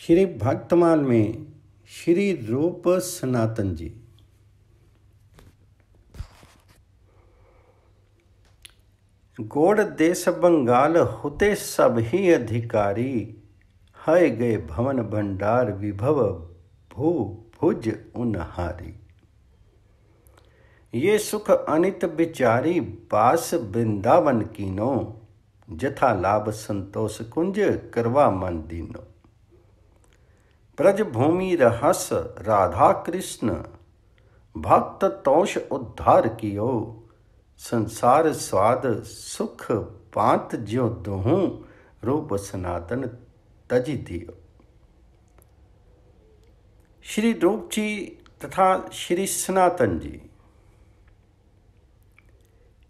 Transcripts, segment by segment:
श्री भक्तमाल में श्री रूप सनातन जी। गोड़ देश बंगाल होते सब ही अधिकारी, है गए भवन भंडार विभव भू भुज उनहारी। ये सुख अनित विचारी बास वृंदावन कीनो, जथा लाभ संतोष कुंज करवा मन दीनो। ब्रज भूमि रहस राधा कृष्ण, भक्त तोष उद्धार कियो। संसार स्वाद सुख पांत ज्यो दुहूं, रूप सनातन तजी दियो। श्री रूप जी तथा श्री सनातन जी,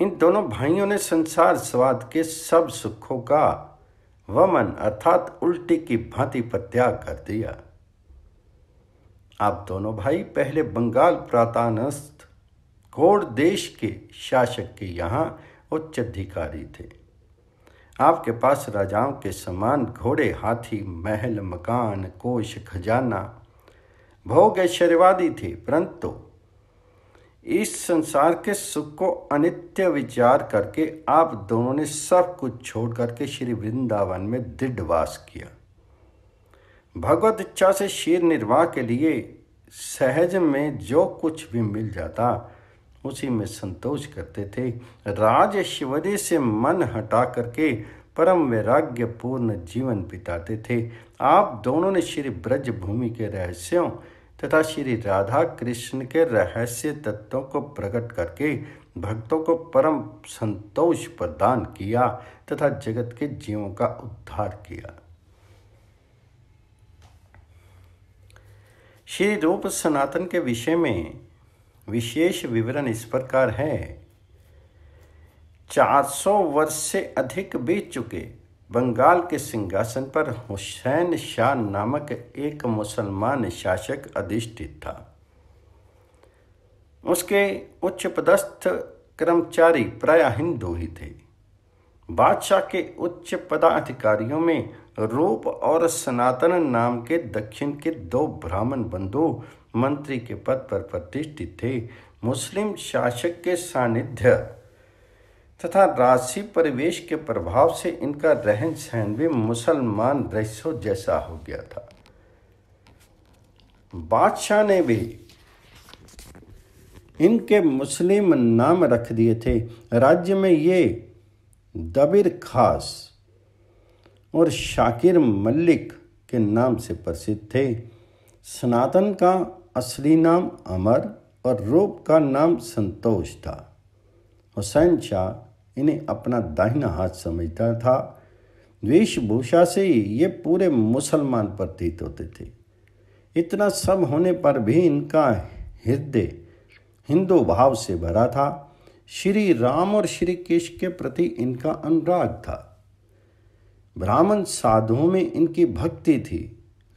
इन दोनों भाइयों ने संसार स्वाद के सब सुखों का वमन अर्थात उल्टी की भांति परित्याग कर दिया। आप दोनों भाई पहले बंगाल प्रांतानस्थ गोड़ देश के शासक के यहाँ उच्च अधिकारी थे। आपके पास राजाओं के समान घोड़े हाथी महल मकान कोष खजाना भोग ऐश्वर्यवादी थे, परंतु इस संसार के सुख को अनित्य विचार करके आप दोनों ने सब कुछ छोड़ करके श्री वृंदावन में दृढ़ वास किया। भगवत इच्छा से शीर निर्वाह के लिए सहज में जो कुछ भी मिल जाता उसी में संतोष करते थे। राज ऐश्वर्य से मन हटा करके परम वैराग्य पूर्ण जीवन बिताते थे। आप दोनों ने श्री ब्रज भूमि के रहस्यों तथा श्री राधा कृष्ण के रहस्य तत्वों को प्रकट करके भक्तों को परम संतोष प्रदान किया तथा जगत के जीवों का उद्धार किया। श्री रूप सनातन के विषय में विशेष विवरण इस प्रकार है। 400 वर्ष से अधिक बीत चुके बंगाल के सिंहासन पर हुसैन शाह नामक एक मुसलमान शासक अधिष्ठित था। उसके उच्च पदस्थ कर्मचारी प्राय हिंदू ही थे। बादशाह के उच्च पदाधिकारियों में रूप और सनातन नाम के दक्षिण के 2 ब्राह्मण बंधु मंत्री के पद पर प्रतिष्ठित थे। मुस्लिम शासक के सानिध्य तथा राजसी परिवेश के प्रभाव से इनका रहन सहन भी मुसलमान रईसों जैसा हो गया था। बादशाह ने भी इनके मुस्लिम नाम रख दिए थे। राज्य में ये दबीर खास और शाकिर मलिक के नाम से प्रसिद्ध थे। सनातन का असली नाम अमर और रूप का नाम संतोष था। हुसैन शाह इन्हें अपना दाहिना हाथ समझता था। वेशभूषा से ये पूरे मुसलमान प्रतीत होते थे। इतना सब होने पर भी इनका हृदय हिंदू भाव से भरा था। श्री राम और श्री कृष्ण के प्रति इनका अनुराग था। ब्राह्मण साधुओं में इनकी भक्ति थी।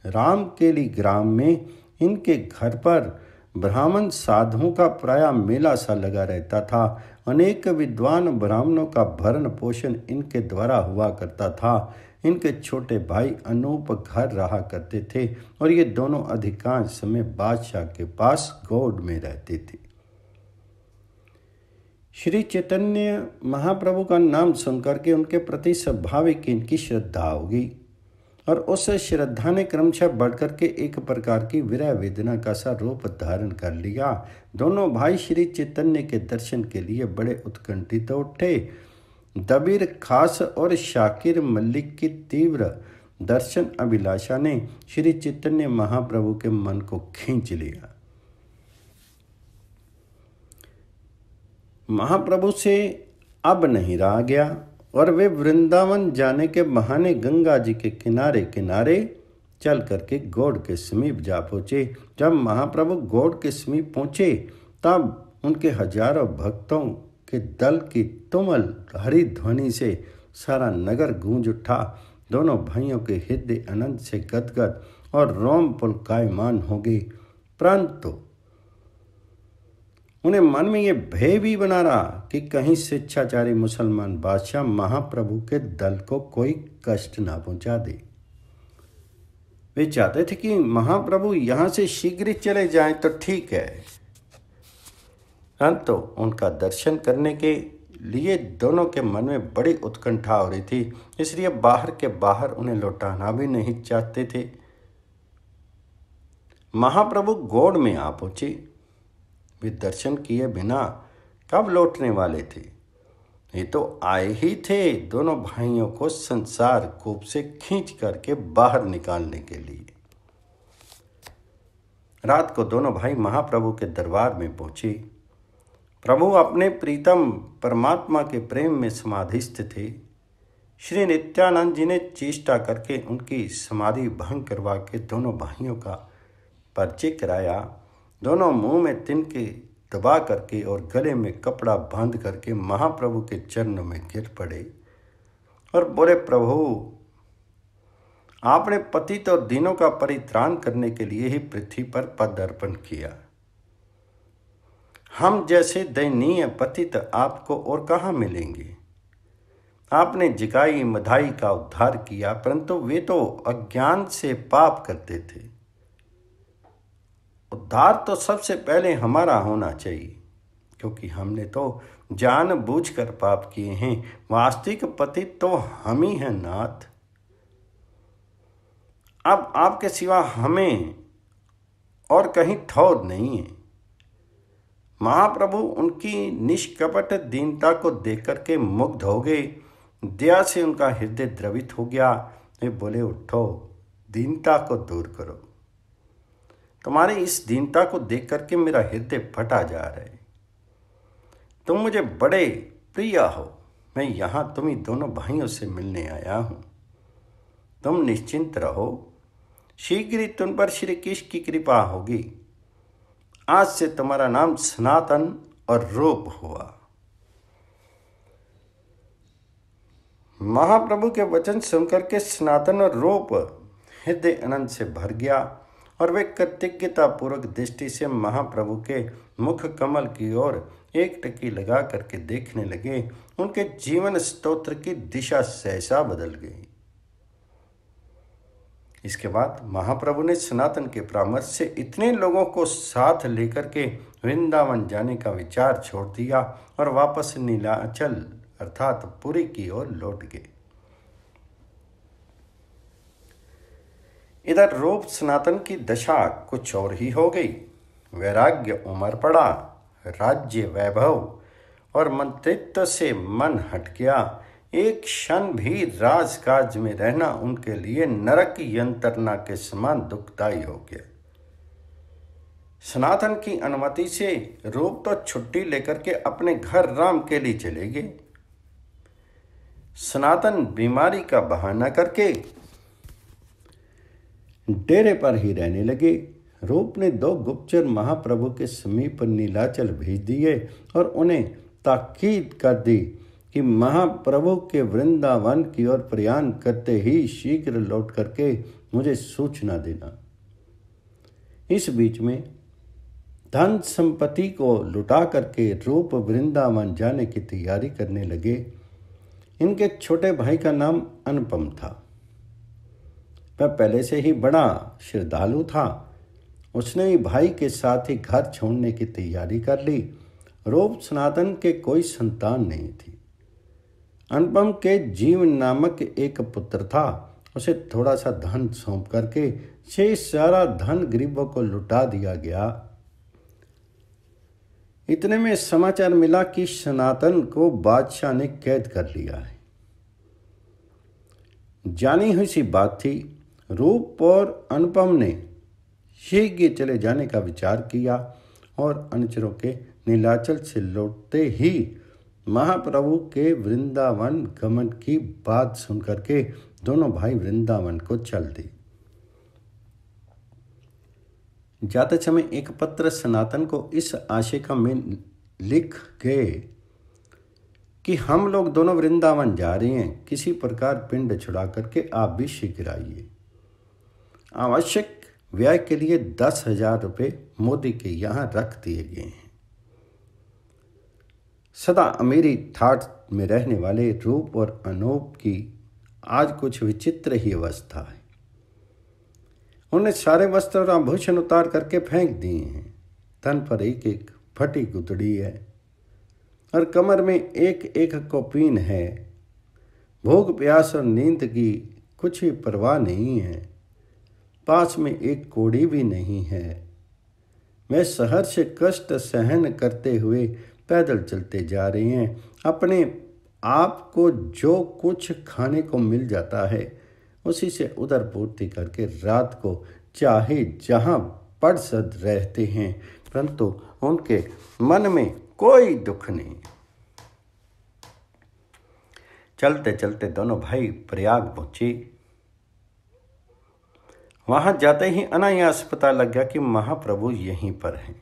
रामकेली ग्राम में इनके घर पर ब्राह्मण साधुओं का प्राय मेला सा लगा रहता था। अनेक विद्वान ब्राह्मणों का भरण पोषण इनके द्वारा हुआ करता था। इनके छोटे भाई अनूप घर रहा करते थे और ये दोनों अधिकांश समय बादशाह के पास गोड़ में रहते थे। श्री चैतन्य महाप्रभु का नाम सुनकर के उनके प्रति स्वाभाविक इनकी श्रद्धा होगी और उस श्रद्धा ने क्रमशः बढ़कर के एक प्रकार की विरह वेदना का सा रूप धारण कर लिया। दोनों भाई श्री चैतन्य के दर्शन के लिए बड़े उत्कंठित उठे। दबीर खास और शाकिर मलिक की तीव्र दर्शन अभिलाषा ने श्री चैतन्य महाप्रभु के मन को खींच लिया। महाप्रभु से अब नहीं रहा गया और वे वृंदावन जाने के बहाने गंगा जी के किनारे किनारे चल करके गोड़ के समीप जा पहुँचे। जब महाप्रभु गोड़ के समीप पहुँचे तब उनके हजारों भक्तों के दल की तुमुल हरी ध्वनि से सारा नगर गूंज उठा। दोनों भाइयों के हृदय आनंद से गदगद और रोम पुलकायमान हो गई, परंतु उन्हें मन में ये भय भी बना रहा कि कहीं स्वेच्छाचारी मुसलमान बादशाह महाप्रभु के दल को कोई कष्ट ना पहुंचा दे। वे चाहते थे कि महाप्रभु यहाँ से शीघ्र चले जाएं तो ठीक है, परंतु उनका दर्शन करने के लिए दोनों के मन में बड़ी उत्कंठा हो रही थी, इसलिए बाहर के बाहर उन्हें लौटाना भी नहीं चाहते थे। महाप्रभु गौड़ में आ पहुंचे। वे दर्शन किए बिना कब लौटने वाले थे? ये तो आए ही थे दोनों भाइयों को संसार कूप से खींच करके बाहर निकालने के लिए। रात को दोनों भाई महाप्रभु के दरबार में पहुंचे। प्रभु अपने प्रीतम परमात्मा के प्रेम में समाधिस्थ थे। श्री नित्यानंद जी ने चेष्टा करके उनकी समाधि भंग करवा के दोनों भाइयों का परिचय कराया। दोनों मुंह में तिनके दबा करके और गले में कपड़ा बांध करके महाप्रभु के चरणों में गिर पड़े और बोले, प्रभु आपने पतित और दीनों का परित्राण करने के लिए ही पृथ्वी पर पदार्पण किया। हम जैसे दयनीय पतित आपको और कहाँ मिलेंगे? आपने जिकाई मधाई का उद्धार किया, परंतु वे तो अज्ञान से पाप करते थे। उद्धार तो सबसे पहले हमारा होना चाहिए, क्योंकि हमने तो जानबूझकर पाप किए हैं। वास्तविक पतित तो हम ही हैं नाथ। अब आपके सिवा हमें और कहीं ठौर नहीं है। महाप्रभु उनकी निष्कपट दीनता को देख करके मुग्ध हो गए। दया से उनका हृदय द्रवित हो गया। वे बोले, उठो, दीनता को दूर करो। तुम्हारी इस दीनता को देख करके मेरा हृदय फटा जा रहा है। तुम मुझे बड़े प्रिय हो। मैं यहाँ तुम्ही दोनों भाइयों से मिलने आया हूँ। तुम निश्चिंत रहो, शीघ्र ही तुम पर श्री कृष्ण की कृपा होगी। आज से तुम्हारा नाम सनातन और रूप हुआ। महाप्रभु के वचन सुनकर के सनातन और रूप हृदय आनंद से भर गया और वे कृतज्ञता पूर्वक दृष्टि से महाप्रभु के मुख कमल की ओर एक टकी लगा करके देखने लगे। उनके जीवन स्तोत्र की दिशा सहसा बदल गई। इसके बाद महाप्रभु ने सनातन के परामर्श से इतने लोगों को साथ लेकर के वृंदावन जाने का विचार छोड़ दिया और वापस नीलाचल अर्थात पुरी की ओर लौट गए। इधर रूप सनातन की दशा कुछ और ही हो गई। वैराग्य उमड़ पड़ा, राज्य वैभव और मंत्रित्व से मन हट गया। एक क्षण भी राजकाज में रहना उनके लिए नरक यंत्रणा के समान दुखदायी हो गया। सनातन की अनुमति से रूप तो छुट्टी लेकर के अपने घर राम के लिए चले गए। सनातन बीमारी का बहाना करके डेरे पर ही रहने लगे। रूप ने 2 गुप्तचर महाप्रभु के समीप नीलाचल भेज दिए और उन्हें ताकीद कर दी कि महाप्रभु के वृंदावन की ओर प्रयाण करते ही शीघ्र लौट करके मुझे सूचना देना। इस बीच में धन संपत्ति को लुटा करके रूप वृंदावन जाने की तैयारी करने लगे। इनके छोटे भाई का नाम अनुपम था। वह पहले से ही बड़ा श्रद्धालु था। उसने ही भाई के साथ ही घर छोड़ने की तैयारी कर ली। रूप सनातन के कोई संतान नहीं थी। अनुपम के जीवन नामक एक पुत्र था। उसे थोड़ा सा धन सौंप करके शेष सारा धन गरीबों को लुटा दिया गया। इतने में समाचार मिला कि सनातन को बादशाह ने कैद कर लिया है। जानी हुई सी बात थी। रूप और अनुपम ने शीघ्र चले जाने का विचार किया और अनुचरों के नीलाचल से लौटते ही महाप्रभु के वृंदावन गमन की बात सुनकर के दोनों भाई वृंदावन को चल दिए। जाते समय एक पत्र सनातन को इस आशय का में लिख गए कि हम लोग दोनों वृंदावन जा रहे हैं। किसी प्रकार पिंड छुड़ा करके आप भी शीघ्र आइए। आवश्यक व्यय के लिए 10,000 रुपये मोदी के यहाँ रख दिए गए हैं। सदा अमीरी ठाठ में रहने वाले रूप और अनूप की आज कुछ विचित्र ही अवस्था है। उन्हें सारे वस्त्र और आभूषण उतार करके फेंक दिए हैं। तन पर एक एक फटी गुदड़ी है और कमर में एक एक कौपीन है। भूख प्यास और नींद की कुछ ही परवाह नहीं है। पास में एक कोड़ी भी नहीं है। वे शहर से कष्ट सहन करते हुए पैदल चलते जा रहे हैं। अपने आप को जो कुछ खाने को मिल जाता है उसी से उदर पूर्ति करके रात को चाहे जहाँ पड़ सद रहते हैं, परंतु उनके मन में कोई दुख नहीं। चलते चलते दोनों भाई प्रयाग पहुंचे। वहां जाते ही अनायास पता लग गया कि महाप्रभु यहीं पर हैं।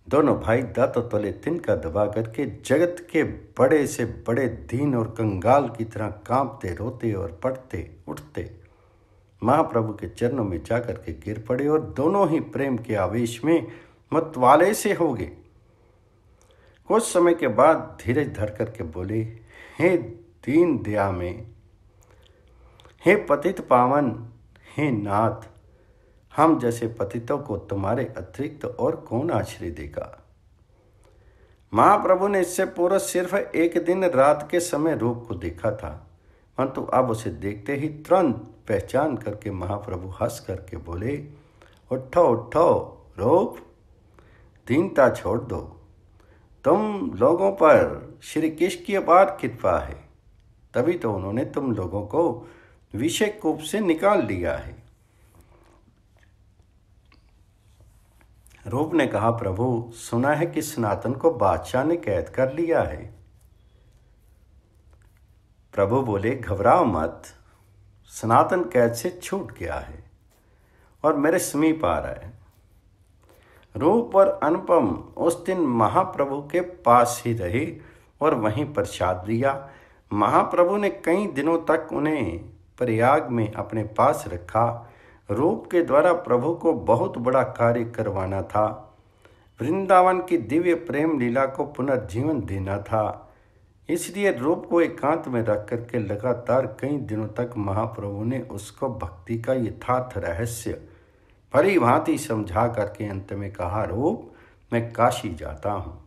दोनों भाई दांतों तले तिनका दबा करके जगत के बड़े से बड़े दीन और कंगाल की तरह कांपते, रोते और पड़ते उठते महाप्रभु के चरणों में जाकर के गिर पड़े और दोनों ही प्रेम के आवेश में मतवाले से हो गए। कुछ समय के बाद धीरज धर करके बोले, हे दीन दया में, हे पतित पावन, हे नाथ, हम जैसे पतितों को तुम्हारे अतिरिक्त और कौन आश्रय देगा। महाप्रभु ने इससे पूर्व सिर्फ एक दिन रात के समय रूप को देखा था, परंतु अब उसे देखते ही तुरंत पहचान करके महाप्रभु हंस करके बोले, उठो उठो रूप, दीनता छोड़ दो। तुम लोगों पर श्री कृष्ण की अपार कृपा है, तभी तो उन्होंने तुम लोगों को विषय कूप से निकाल लिया है। रूप ने कहा, प्रभु सुना है कि सनातन को बादशाह ने कैद कर लिया है। प्रभु बोले, घबराओ मत, सनातन कैद से छूट गया है और मेरे समीप आ रहा है। रूप और अनुपम उस दिन महाप्रभु के पास ही रहे और वहीं प्रसाद लिया। महाप्रभु ने कई दिनों तक उन्हें प्रयाग में अपने पास रखा। रूप के द्वारा प्रभु को बहुत बड़ा कार्य करवाना था। वृंदावन की दिव्य प्रेम लीला को पुनर्जीवन देना था। इसलिए रूप को एकांत में रख करके लगातार कई दिनों तक महाप्रभु ने उसको भक्ति का यथार्थ रहस्य भली भांति समझा करके अंत में कहा, रूप मैं काशी जाता हूँ,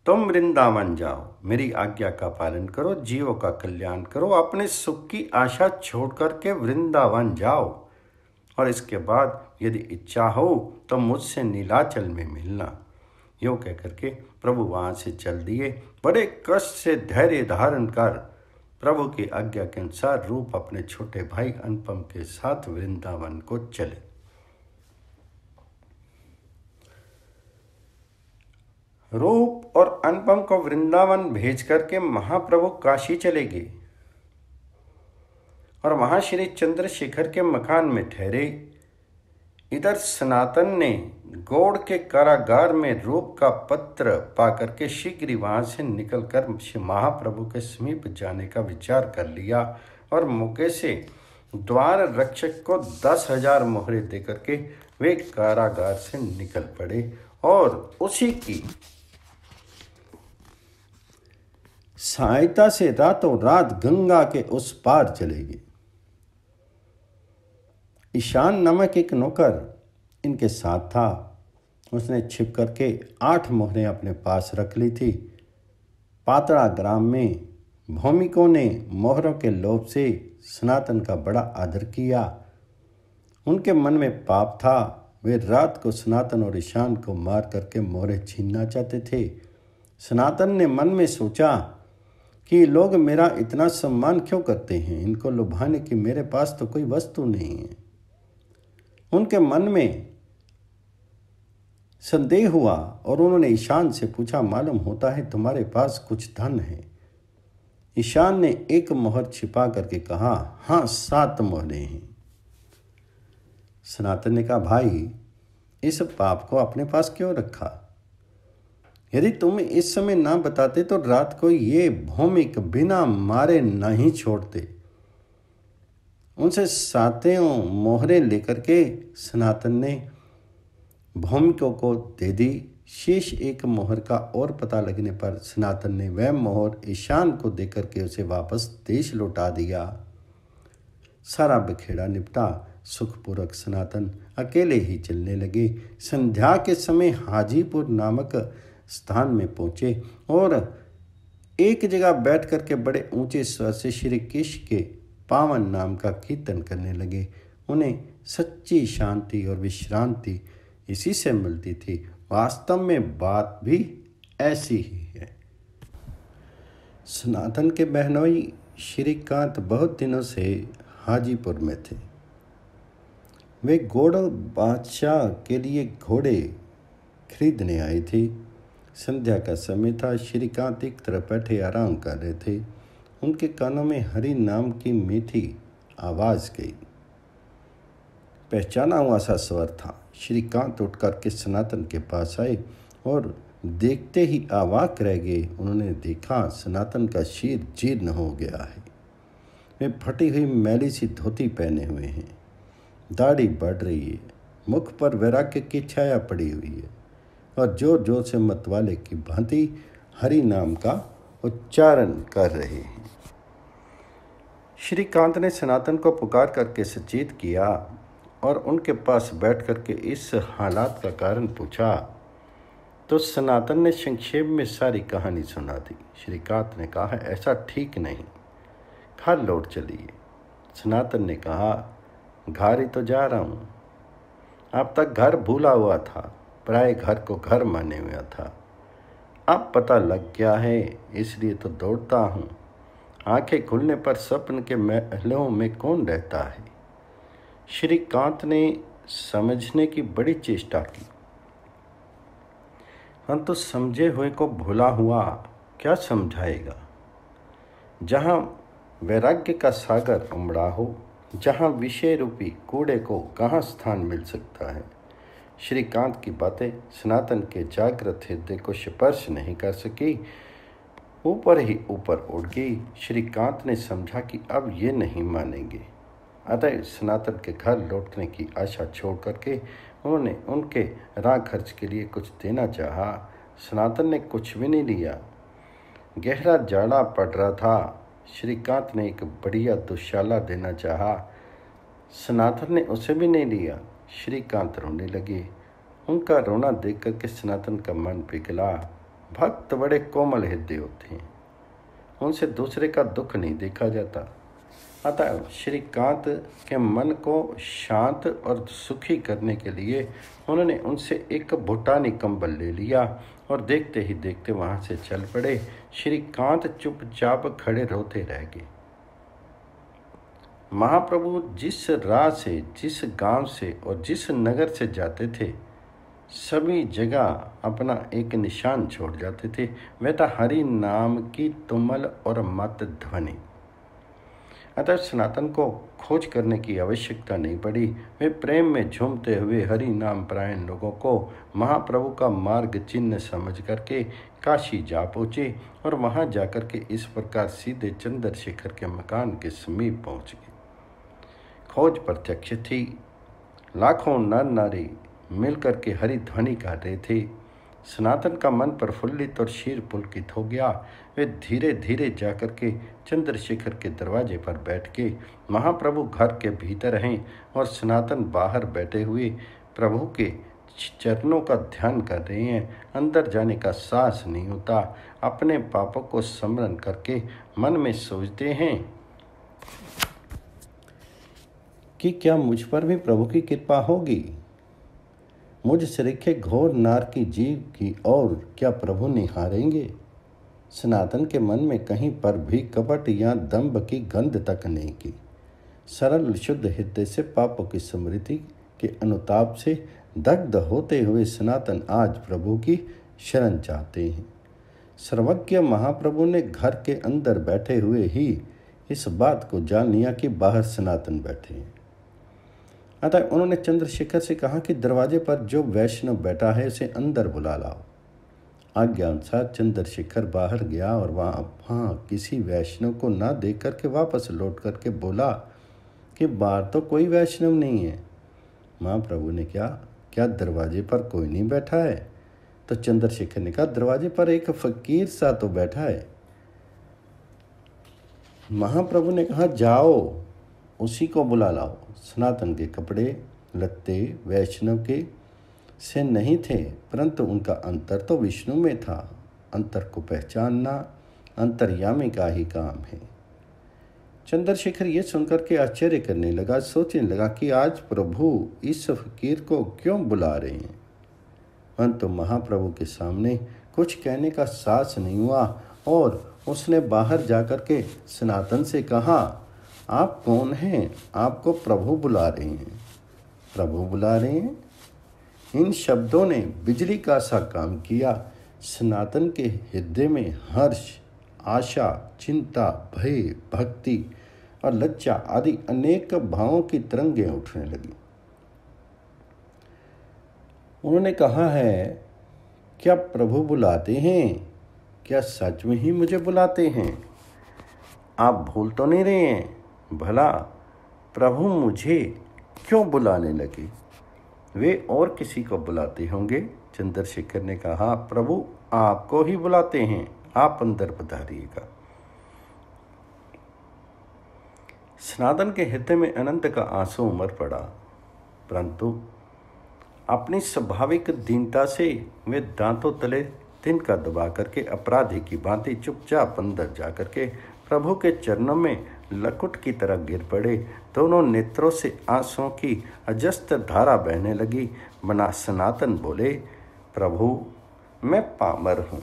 तुम वृंदावन जाओ, मेरी आज्ञा का पालन करो, जीवों का कल्याण करो, अपने सुख की आशा छोड़ करके वृंदावन जाओ और इसके बाद यदि इच्छा हो तो मुझसे नीलाचल में मिलना। यूँ कह करके प्रभु वहाँ से चल दिए। बड़े कष्ट से धैर्य धारण कर प्रभु की आज्ञा के अनुसार रूप अपने छोटे भाई अनुपम के साथ वृंदावन को चले। रूप और अनुपम को वृंदावन भेज करके महाप्रभु काशी चले गए और वहां श्री चंद्रशेखर के मकान में ठहरे। इधर सनातन ने गौड़ के कारागार में रूप का पत्र पाकर के शीघ्र ही वहां से निकलकर महाप्रभु के समीप जाने का विचार कर लिया और मौके से द्वार रक्षक को 10,000 मोहरे देकर के वे कारागार से निकल पड़े और उसी की सहायता से रातों रात गंगा के उस पार चले गए। ईशान नामक एक नौकर इनके साथ था। उसने छिप करके 8 मोहरें अपने पास रख ली थी। पातड़ा ग्राम में भौमिकों ने मोहरों के लोभ से सनातन का बड़ा आदर किया। उनके मन में पाप था। वे रात को सनातन और ईशान को मार करके मोहरें छीनना चाहते थे। सनातन ने मन में सोचा कि लोग मेरा इतना सम्मान क्यों करते हैं, इनको लुभाने की मेरे पास तो कोई वस्तु नहीं है। उनके मन में संदेह हुआ और उन्होंने ईशान से पूछा, मालूम होता है तुम्हारे पास कुछ धन है। ईशान ने एक मोहर छिपा करके कहा, हाँ 7 मोहरें हैं। सनातन ने कहा, भाई इस पाप को अपने पास क्यों रखा? यदि तुम इस समय ना बताते तो रात को ये भौमिक बिना मारे नहीं छोड़ते। उनसे 7 मोहरें लेकर के सनातन ने भौमिकों को दे दी। शेष एक मोहर का और पता लगने पर सनातन ने वह मोहर ईशान को देकर के उसे वापस देश लौटा दिया। सारा बिखेड़ा निपटा। सुखपूर्वक सनातन अकेले ही चलने लगे। संध्या के समय हाजीपुर नामक स्थान में पहुँचे और एक जगह बैठ करके बड़े ऊंचे स्वर से श्री कृष्ण के पावन नाम का कीर्तन करने लगे। उन्हें सच्ची शांति और विश्रांति इसी से मिलती थी। वास्तव में बात भी ऐसी ही है। सनातन के बहनोई श्रीकांत बहुत दिनों से हाजीपुर में थे। वे घोड़ा बादशाह के लिए घोड़े खरीदने आए थे। संध्या का समय था। श्रीकांत एक तरफ बैठे आराम कर रहे थे। उनके कानों में हरि नाम की मीठी आवाज़ गई। पहचाना हुआ सा स्वर था। श्रीकांत उठ कर के सनातन के पास आए और देखते ही अवाक रह गए। उन्होंने देखा सनातन का शीर जीर्ण हो गया है। वे फटी हुई मैली सी धोती पहने हुए हैं। दाढ़ी बढ़ रही है। मुख पर वैराग्य की छाया पड़ी हुई है और जोर जोर से मतवाले की भांति हरि नाम का उच्चारण कर रहे हैं। श्रीकांत ने सनातन को पुकार करके सचेत किया और उनके पास बैठ करके इस हालात का कारण पूछा तो सनातन ने संक्षेप में सारी कहानी सुना दी। श्रीकांत ने कहा, ऐसा ठीक नहीं, घर लौट चलिए। सनातन ने कहा, घर ही तो जा रहा हूँ। अब तक घर भूला हुआ था, प्राय घर को घर माने हुआ था। अब पता लग गया है, इसलिए तो दौड़ता हूँ। आंखें खुलने पर स्वप्न के महलों में कौन रहता है। श्रीकांत ने समझने की बड़ी चेष्टा की, परंतु समझे हुए को भूला हुआ क्या समझाएगा। जहाँ वैराग्य का सागर उमड़ा हो, जहाँ विषय रूपी कूड़े को कहाँ स्थान मिल सकता है। श्रीकांत की बातें सनातन के जागृत हृदय को स्पर्श नहीं कर सकी, ऊपर ही ऊपर उड़ गई। श्रीकांत ने समझा कि अब ये नहीं मानेंगे। अतः सनातन के घर लौटने की आशा छोड़ करके उन्होंने उनके राह खर्च के लिए कुछ देना चाहा। सनातन ने कुछ भी नहीं लिया। गहरा जाड़ा पड़ रहा था। श्रीकांत ने एक बढ़िया दुशाला देना चाहा। सनातन ने उसे भी नहीं लिया। श्रीकांत रोने लगे। उनका रोना देख करके सनातन का मन पिघला। भक्त बड़े कोमल हृदय होते हैं, उनसे दूसरे का दुख नहीं देखा जाता। अतः श्रीकांत के मन को शांत और सुखी करने के लिए उन्होंने उनसे एक भूटानी कंबल ले लिया और देखते ही देखते वहाँ से चल पड़े। श्रीकांत चुपचाप खड़े रोते रह गए। महाप्रभु जिस राह से, जिस गांव से और जिस नगर से जाते थे, सभी जगह अपना एक निशान छोड़ जाते थे। वह था हरि नाम की तुमल और मत ध्वनि। अतः सनातन को खोज करने की आवश्यकता नहीं पड़ी। वे प्रेम में झूमते हुए हरि नाम परायण लोगों को महाप्रभु का मार्ग चिन्ह समझ करके काशी जा पहुँचे और वहाँ जाकर के इस प्रकार सीधे चंद्रशेखर के मकान के समीप पहुँच गए। खोज प्रत्यक्ष थी। लाखों नर नारी मिलकर के हरि ध्वनि कर रहे थे। सनातन का मन प्रफुल्लित और शीर पुलकित हो गया। वे धीरे धीरे जाकर के चंद्रशेखर के दरवाजे पर बैठ के महाप्रभु घर के भीतर हैं और सनातन बाहर बैठे हुए प्रभु के चरणों का ध्यान कर रहे हैं। अंदर जाने का साहस नहीं होता। अपने पापों को स्मरण करके मन में सोचते हैं कि क्या मुझ पर भी प्रभु की कृपा होगी। मुझ सरीखे घोर नार की जीव की और क्या प्रभु निहारेंगे। सनातन के मन में कहीं पर भी कपट या दंभ की गंध तक नहीं की। सरल शुद्ध हृदय से पापों की स्मृति के अनुताप से दग्ध होते हुए सनातन आज प्रभु की शरण चाहते हैं। सर्वज्ञ महाप्रभु ने घर के अंदर बैठे हुए ही इस बात को जान लिया कि बाहर सनातन बैठे हैं। अतः उन्होंने चंद्रशेखर से कहा कि दरवाजे पर जो वैष्णव बैठा है उसे अंदर बुला लाओ। आज्ञा अनुसार चंद्रशेखर बाहर गया और वहाँ किसी वैष्णव को ना देख करके वापस लौट करके बोला कि बाहर तो कोई वैष्णव नहीं है। महाप्रभु ने क्या दरवाजे पर कोई नहीं बैठा है? तो चंद्रशेखर ने कहा, दरवाजे पर एक फकीर सा तो बैठा है। महाप्रभु ने कहा, जाओ उसी को बुला लाओ। सनातन के कपड़े लत्ते वैष्णव के से नहीं थे, परंतु उनका अंतर तो विष्णु में था। अंतर को पहचानना अंतर्यामी का ही काम है। चंद्रशेखर ये सुनकर के आश्चर्य करने लगा, सोचने लगा कि आज प्रभु इस फकीर को क्यों बुला रहे हैं। परंतु महाप्रभु के सामने कुछ कहने का साहस नहीं हुआ और उसने बाहर जाकर के सनातन से कहा, आप कौन हैं? आपको प्रभु बुला रहे हैं। प्रभु बुला रहे हैं? इन शब्दों ने बिजली का सा काम किया। सनातन के हृदय में हर्ष, आशा, चिंता, भय, भक्ति और लज्जा आदि अनेक भावों की तरंगें उठने लगी। उन्होंने कहा है, क्या प्रभु बुलाते हैं? क्या सच में ही मुझे बुलाते हैं? आप भूल तो नहीं रहे हैं? भला प्रभु मुझे क्यों बुलाने लगे? वे और किसी को बुलाते होंगे। चंद्रशेखर ने कहा, प्रभु आपको ही बुलाते हैं, आप अंदर पधारिएगा। सनातन के हृदय में अनंत का आंसू उमड़ पड़ा, परंतु अपनी स्वाभाविक दीनता से वे दांतों तले तिनका दबा करके अपराधी की भांति चुपचाप अंदर जा करके प्रभु के चरणों में लकुट की तरह गिर पड़े। दोनों नेत्रों से आंसुओं की अजस्त्र धारा बहने लगी। बना सनातन बोले, प्रभु मैं पामर हूँ,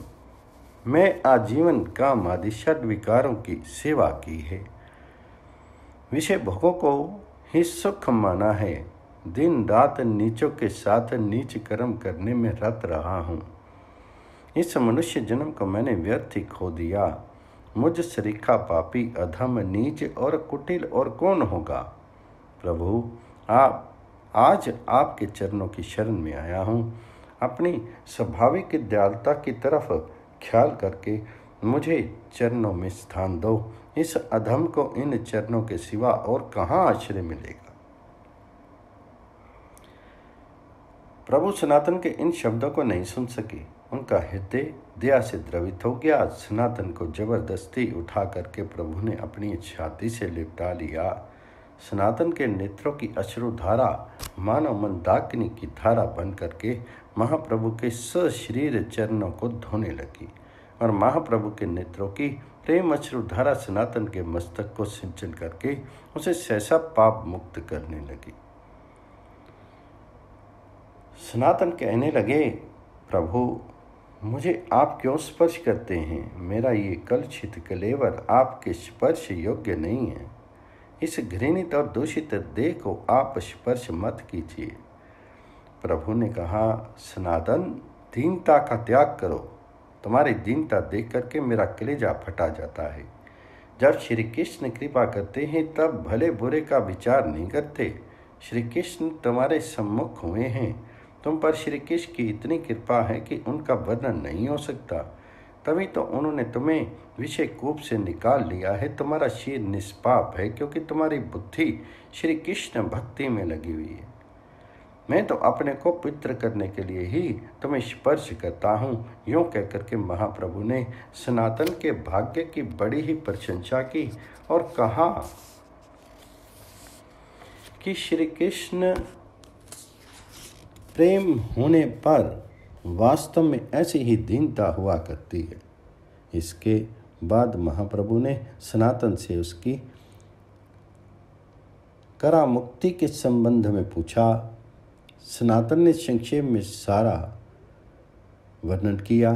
मैं आजीवन काम आदि षड विकारों की सेवा की है, विषय भोगों को ही सुख माना है, दिन रात नीचों के साथ नीच कर्म करने में रत रहा हूँ। इस मनुष्य जन्म को मैंने व्यर्थ ही खो दिया। मुझ सरीखा पापी अधम नीच और कुटिल और कौन होगा। प्रभु आप आज आपके चरणों की शरण में आया हूँ। अपनी स्वाभाविक दयालुता की तरफ ख्याल करके मुझे चरणों में स्थान दो। इस अधम को इन चरणों के सिवा और कहाँ आश्रय मिलेगा। प्रभु सनातन के इन शब्दों को नहीं सुन सके। उनका हृदय दया से द्रवित हो गया। सनातन को जबरदस्ती उठा करके प्रभु ने अपनी छाती से लिपटा लिया। सनातन के नेत्रों की अश्रुधारा मानव मंदाकिनी की धारा बन करके महाप्रभु के सशरीर चरणों को धोने लगी और महाप्रभु के नेत्रों की प्रेम अश्रुधारा सनातन के मस्तक को सिंचन करके उसे सहसा पाप मुक्त करने लगी। सनातन कहने लगे, प्रभु मुझे आप क्यों स्पर्श करते हैं? मेरा ये कलुषित कलेवर आपके स्पर्श योग्य नहीं है। इस घृणित और दूषित देह को आप स्पर्श मत कीजिए। प्रभु ने कहा, सनातन दीनता का त्याग करो। तुम्हारी दीनता देख करके मेरा कलेजा फटा जाता है। जब श्री कृष्ण कृपा करते हैं तब भले बुरे का विचार नहीं करते। श्री कृष्ण तुम्हारे सम्मुख हुए हैं। तुम पर श्री कृष्ण की इतनी कृपा है कि उनका वर्णन नहीं हो सकता। तभी तो उन्होंने तुम्हें विषय कूप से निकाल लिया है। तुम्हारा शीर निष्पाप है क्योंकि तुम्हारी बुद्धि श्री कृष्ण भक्ति में लगी हुई है। मैं तो अपने को पवित्र करने के लिए ही तुम्हें स्पर्श करता हूँ। यूँ कहकर के महाप्रभु ने सनातन के भाग्य की बड़ी ही प्रशंसा की और कहा कि श्री कृष्ण प्रेम होने पर वास्तव में ऐसी ही दीनता हुआ करती है। इसके बाद महाप्रभु ने सनातन से उसकी करामुक्ति के संबंध में पूछा। सनातन ने संक्षेप में सारा वर्णन किया।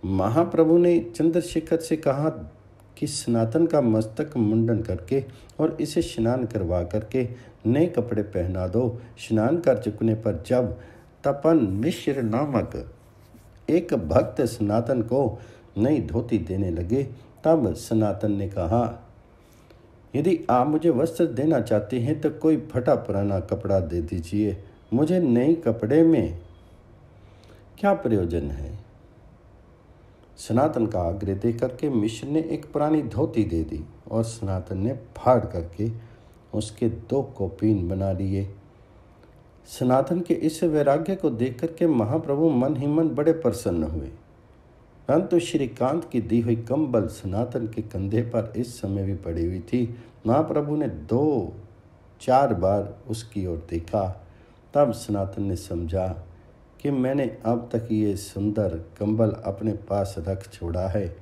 महाप्रभु ने चंद्रशेखर से कहा कि सनातन का मस्तक मुंडन करके और इसे स्नान करवा करके नए कपड़े पहना दो। स्नान कर चुकने पर जब तपन मिश्र नामक एक भक्त सनातन को नई धोती देने लगे तब सनातन ने कहा, यदि आप मुझे वस्त्र देना चाहते हैं तो कोई फटा पुराना कपड़ा दे दीजिए। मुझे नए कपड़े में क्या प्रयोजन है। सनातन का आग्रह दे करके मिश्र ने एक पुरानी धोती दे दी और सनातन ने फाड़ करके उसके 2 कौपीन बना लिए। सनातन के इस वैराग्य को देख करके महाप्रभु मन ही मन बड़े प्रसन्न हुए। परंतु श्रीकांत की दी हुई कंबल सनातन के कंधे पर इस समय भी पड़ी हुई थी। महाप्रभु ने 2 4 बार उसकी ओर देखा। तब सनातन ने समझा कि मैंने अब तक ये सुंदर कंबल अपने पास रख छोड़ा है।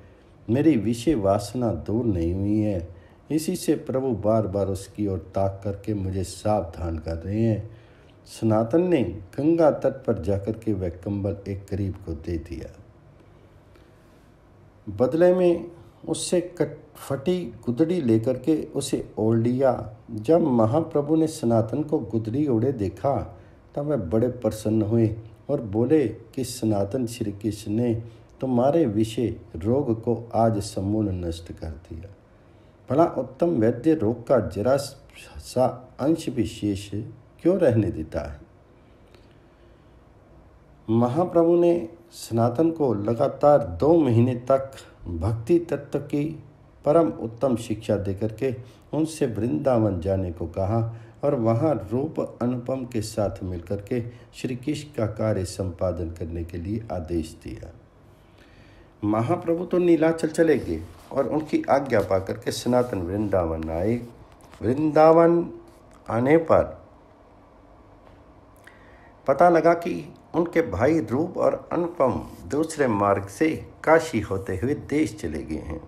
मेरी विषय वासना दूर नहीं हुई है। इसी से प्रभु बार बार उसकी ओर ताक करके मुझे सावधान कर रहे हैं। सनातन ने गंगा तट पर जाकर के वह कंबल एक गरीब को दे दिया। बदले में उससे फटी गुदड़ी लेकर के उसे ओढ़ लिया। जब महाप्रभु ने सनातन को गुदड़ी ओढ़े देखा तब वह बड़े प्रसन्न हुए और बोले कि सनातन, श्री कृष्ण ने तुम्हारे विषय रोग को आज समूल नष्ट कर दिया। भला उत्तम वैद्य रोग का जरा सा अंश विशेष क्यों रहने देता है। महाप्रभु ने सनातन को लगातार 2 महीने तक भक्ति तत्व की परम उत्तम शिक्षा देकर के उनसे वृंदावन जाने को कहा और वहाँ रूप अनुपम के साथ मिलकर के श्री कृष्ण का कार्य संपादन करने के लिए आदेश दिया। महाप्रभु तो नीलाचल चले गए और उनकी आज्ञा पाकर के सनातन वृंदावन आए। वृंदावन आने पर पता लगा कि उनके भाई रूप और अनुपम दूसरे मार्ग से काशी होते हुए देश चले गए हैं।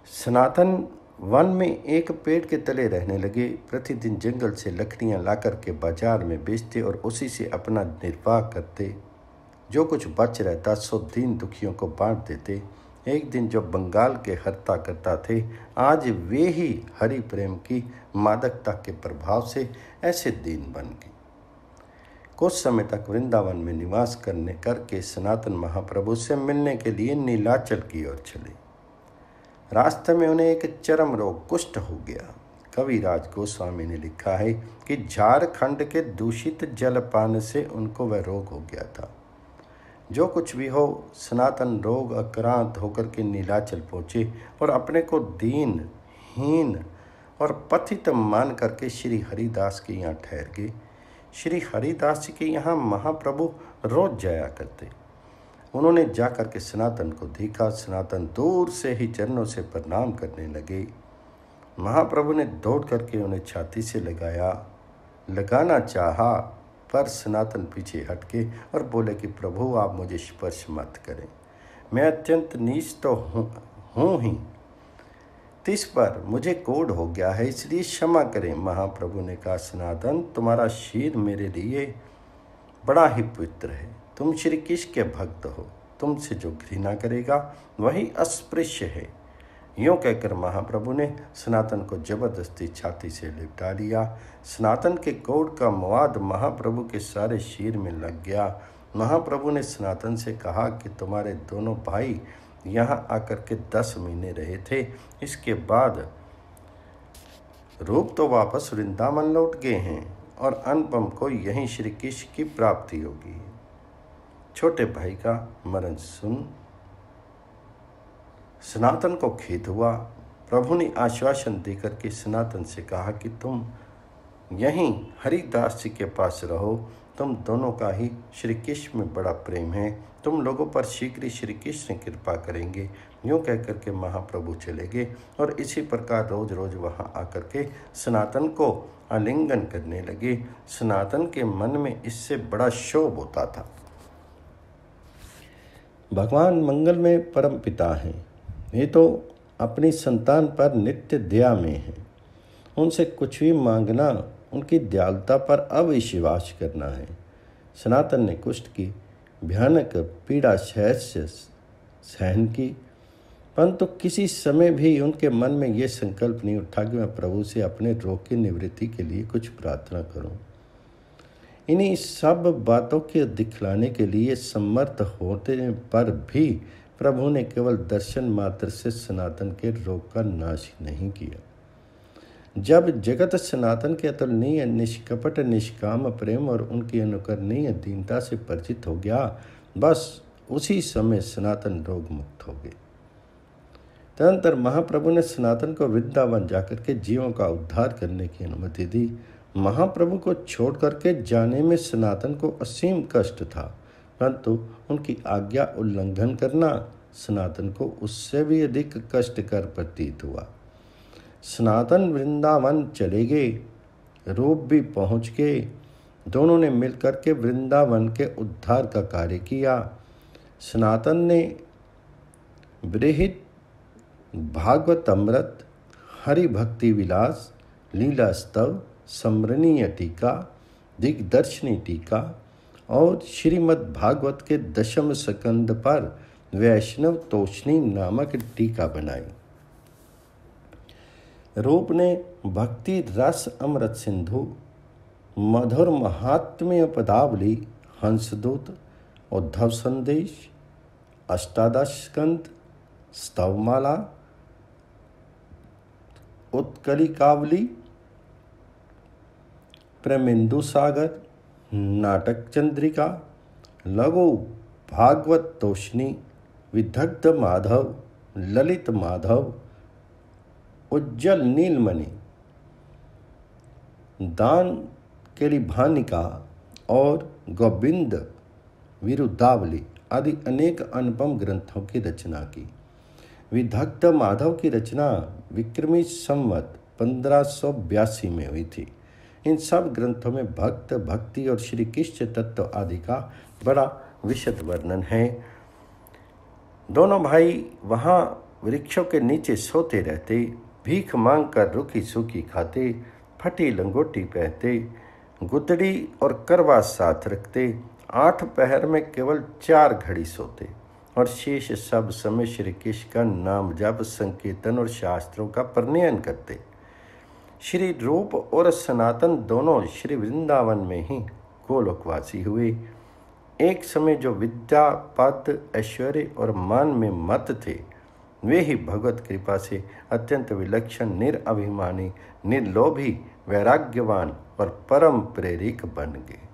सनातन वन में एक पेड़ के तले रहने लगे। प्रतिदिन जंगल से लकड़ियां लाकर के बाजार में बेचते और उसी से अपना निर्वाह करते। जो कुछ बच रहता सो दीन दुखियों को बांट देते। एक दिन जो बंगाल के हर्ता करता थे, आज वे ही हरि प्रेम की मादकता के प्रभाव से ऐसे दीन बन गए। कुछ समय तक वृंदावन में निवास करके सनातन महाप्रभु से मिलने के लिए नीलाचल की ओर चले। रास्ते में उन्हें एक चरम रोग कुष्ठ हो गया। कविराज गोस्वामी ने लिखा है कि झारखंड के दूषित जलपान से उनको वह रोग हो गया था। जो कुछ भी हो, सनातन रोग आक्रांत होकर के नीलाचल पहुँचे और अपने को दीन, हीन और पतित मान करके श्री हरिदास के यहाँ ठहर गए। श्री हरिदास जी के यहाँ महाप्रभु रोज जाया करते। उन्होंने जाकर के सनातन को देखा। सनातन दूर से ही चरणों से प्रणाम करने लगे। महाप्रभु ने दौड़ करके उन्हें छाती से लगाना चाहा, पर सनातन पीछे हटके और बोले कि प्रभु, आप मुझे स्पर्श मत करें, मैं अत्यंत नीच तो हूँ ही, तिस पर मुझे कोढ़ हो गया है, इसलिए क्षमा करें। महाप्रभु ने कहा, सनातन, तुम्हारा शीर मेरे लिए बड़ा ही पवित्र है। तुम श्री कृष्ण के भक्त हो। तुमसे जो घृणा करेगा वही अस्पृश्य है। यूँ कहकर महाप्रभु ने सनातन को जबरदस्ती छाती से लिपटा लिया। सनातन के कोढ़ का मवाद महाप्रभु के सारे शीर में लग गया। महाप्रभु ने सनातन से कहा कि तुम्हारे दोनों भाई यहाँ आकर के 10 महीने रहे थे। इसके बाद रूप तो वापस वृंदावन लौट गए हैं और अनुपम को यहीं श्री कृष्ण की प्राप्ति होगी। छोटे भाई का मरण सुन सनातन को खेद हुआ। प्रभु ने आश्वासन देकर के सनातन से कहा कि तुम यहीं हरिदास जी के पास रहो। तुम दोनों का ही श्री कृष्ण में बड़ा प्रेम है। तुम लोगों पर शीघ्र ही श्री कृष्ण कृपा करेंगे। यूँ कह कर के महाप्रभु चले गए और इसी प्रकार रोज रोज वहाँ आकर के सनातन को आलिंगन करने लगे। सनातन के मन में इससे बड़ा क्षोभ होता था। भगवान मंगल में परम पिता हैं। ये तो अपनी संतान पर नित्य दया में हैं। उनसे कुछ भी मांगना उनकी दयालुता पर अविश्वास करना है। सनातन ने कुष्ठ की भयानक पीड़ा सहन की, परंतु किसी समय भी उनके मन में ये संकल्प नहीं उठा कि मैं प्रभु से अपने रोग की निवृत्ति के लिए कुछ प्रार्थना करूं। इन्हीं सब बातों के दिखलाने के लिए समर्थ होते पर भी प्रभु ने केवल दर्शन मात्र से सनातन के रोग का नाश नहीं किया। जब जगत सनातन के अतुलनीय निष्कपट निष्काम प्रेम और उनकी अनुकरणीय दीनता से परिचित हो गया, बस उसी समय सनातन रोग मुक्त हो गए। तदनंतर महाप्रभु ने सनातन को वृंदावन जाकर के जीवों का उद्धार करने की अनुमति दी। महाप्रभु को छोड़ करके जाने में सनातन को असीम कष्ट था, परंतु उनकी आज्ञा उल्लंघन करना सनातन को उससे भी अधिक कष्टकर प्रतीत हुआ। सनातन वृंदावन चले गए। रूप भी पहुँच गए। दोनों ने मिलकर के वृंदावन के उद्धार का कार्य किया। सनातन ने बृहद भागवत अमृत, हरि भक्ति विलास, लीला स्तव, समरणीय टीका, दिग्दर्शनी टीका और श्रीमद् भागवत के दशम स्कंद पर वैष्णव तोषणी नामक टीका बनाई। रूप ने भक्ति रस अमृत सिंधु, मधुर महात्म्य पदावली, हंसदूत, उद्धव संदेश, अष्टादश स्कंद, स्तवमाला, उत्कलिकावली, प्रेमेंदु सागर, नाटक चंद्रिका, लघु भागवत तोषणी, विदग्ध माधव, ललित माधव, उज्जवल नीलमणि, दान केली भानिका और गोविंद विरुद्धावली आदि अनेक अनुपम ग्रंथों की रचना की। विदग्ध माधव की रचना विक्रमी संवत 1582 में हुई थी। इन सब ग्रंथों में भक्त, भक्ति और श्री कृष्ण तत्व आदि का बड़ा विशद वर्णन है। दोनों भाई वहाँ वृक्षों के नीचे सोते रहते, भीख मांग कर रुखी सूखी खाते, फटी लंगोटी पहनते, गुदड़ी और करवा साथ रखते, 8 पहर में केवल 4 घड़ी सोते और शेष सब समय श्री कृष्ण का नाम जप, संकीर्तन और शास्त्रों का परिणयन करते। श्री रूप और सनातन दोनों श्री वृंदावन में ही गोलोकवासी हुए। एक समय जो विद्या, पद, ऐश्वर्य और मान में मत थे, वे ही भगवत कृपा से अत्यंत विलक्षण, निरअभिमानी, निर्लोभी, वैराग्यवान और परम प्रेरिक बन गए।